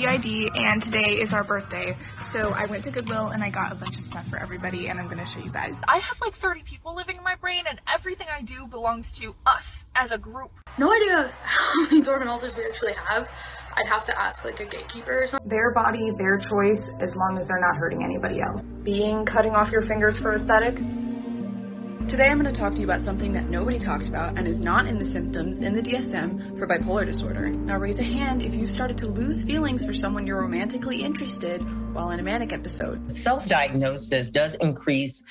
ID, and today is our birthday. So I went to Goodwill and I got a bunch of stuff for everybody, and I'm going to show you guys. I have like 30 people living in my brain, and everything I do belongs to us as a group. No idea how many dormant altars we actually have. I'd have to ask like a gatekeeper or something. Their body, their choice, as long as they're not hurting anybody else. Being cutting off your fingers for aesthetic. Today I'm going to talk to you about something that nobody talks about and is not in the symptoms in the DSM for bipolar disorder. Now raise a hand if you started to lose feelings for someone you're romantically interested while in a manic episode. Self-diagnosis does increase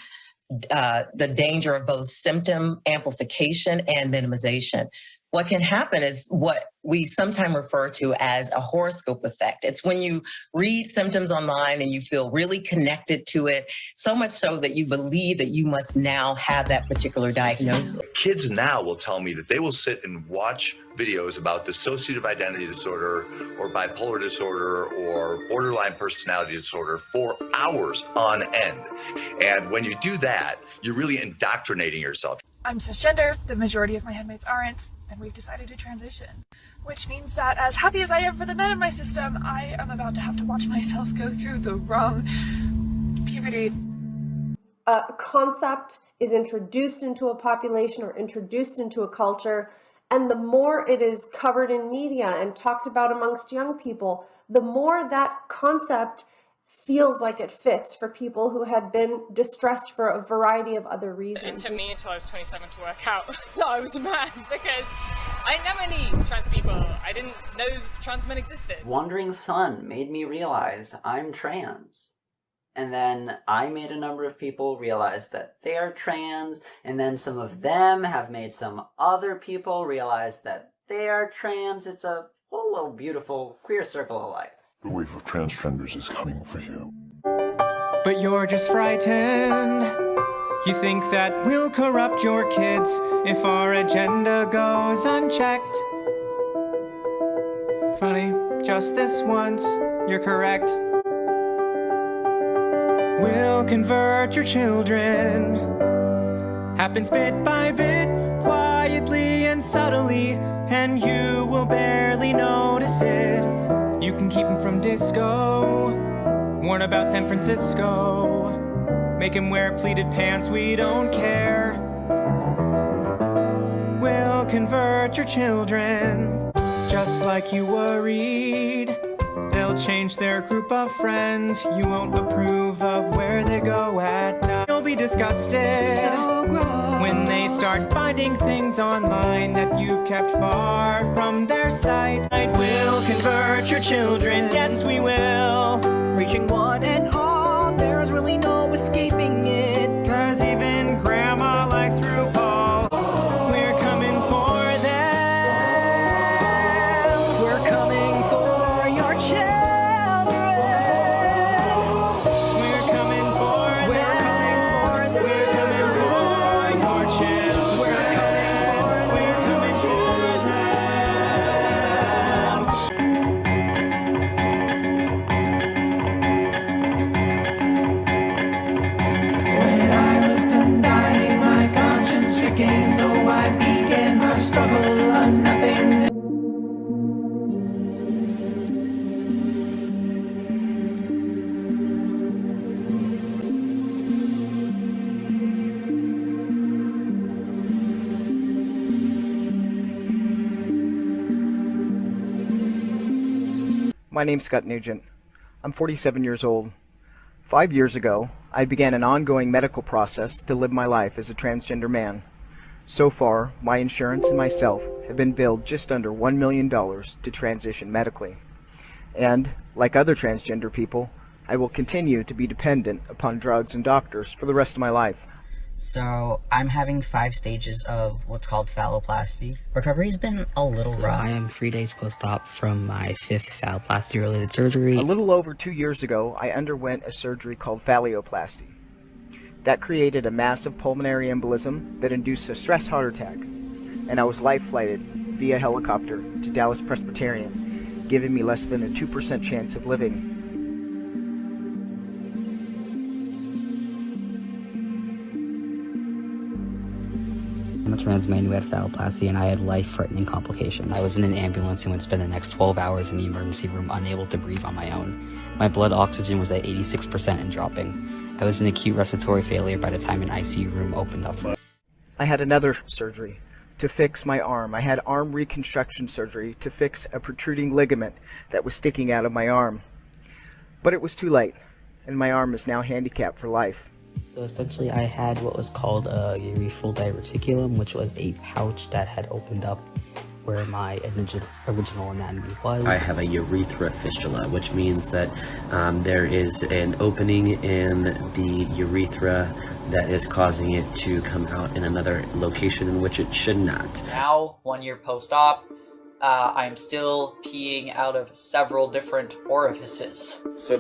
the danger of both symptom amplification and minimization. What can happen is what we sometimes refer to as a horoscope effect. It's when you read symptoms online and you feel really connected to it, so much so that you believe that you must now have that particular diagnosis. Kids now will tell me that they will sit and watch videos about dissociative identity disorder or bipolar disorder or borderline personality disorder for hours on end. And when you do that, you're really indoctrinating yourself. I'm cisgender, the majority of my headmates aren't, and we've decided to transition. Which means that as happy as I am for the men in my system, I am about to have to watch myself go through the wrong puberty. A concept is introduced into a population or introduced into a culture, and the more it is covered in media and talked about amongst young people, the more that concept feels like it fits for people who had been distressed for a variety of other reasons. It took me until I was 27 to work out that I was a man, because I never knew trans people. I didn't know trans men existed. Wandering Sun made me realize I'm trans. And then I made a number of people realize that they're trans, and then some of them have made some other people realize that they are trans. It's a whole little beautiful queer circle of life. The wave of transgenders is coming for you. But you're just frightened. You think that we'll corrupt your kids if our agenda goes unchecked. Funny, just this once, you're correct. We'll convert your children. Happens bit by bit, quietly and subtly, and you will barely notice it. You can keep him from disco, warn about San Francisco, make him wear pleated pants, we don't care. We'll convert your children, just like you worried. They'll change their group of friends, you won't approve of where they go at night. You'll be disgusted when they start finding things online that you've kept far from their sight. We'll convert your children, yes we will. Reaching one and all, there's really no escaping it. 'Cause even grandma likes RuPaul. We're coming for them. We're coming for your children. We're coming for them. We're coming for them. We're coming for your children. We're coming for them. We're coming for When I was done dying, my conscience regained, so I began my struggle on nothing. My name's Scott Nugent. I'm 47 years old. 5 years ago, I began an ongoing medical process to live my life as a transgender man. So far, my insurance and myself have been billed just under $1 million to transition medically. And, like other transgender people, I will continue to be dependent upon drugs and doctors for the rest of my life. So I'm having 5 stages of what's called phalloplasty. Recovery's been a little rough. I am 3 days post-op from my 5th phalloplasty-related surgery. A little over 2 years ago, I underwent a surgery called phalloplasty. That created a massive pulmonary embolism that induced a stress heart attack, and I was life-flighted via helicopter to Dallas Presbyterian, giving me less than a 2% chance of living. I'm a trans man who had phalloplasty, and I had life-threatening complications. I was in an ambulance and would spend the next 12 hours in the emergency room unable to breathe on my own. My blood oxygen was at 86% and dropping. I was in acute respiratory failure by the time an ICU room opened up. I had another surgery to fix my arm. I had arm reconstruction surgery to fix a protruding ligament that was sticking out of my arm. But it was too late, and my arm is now handicapped for life. So essentially I had what was called a urethral diverticulum, which was a pouch that had opened up where my original anatomy was. I have a urethra fistula, which means that there is an opening in the urethra that is causing it to come out in another location in which it should not. Now, 1 year post-op, I'm still peeing out of several different orifices. So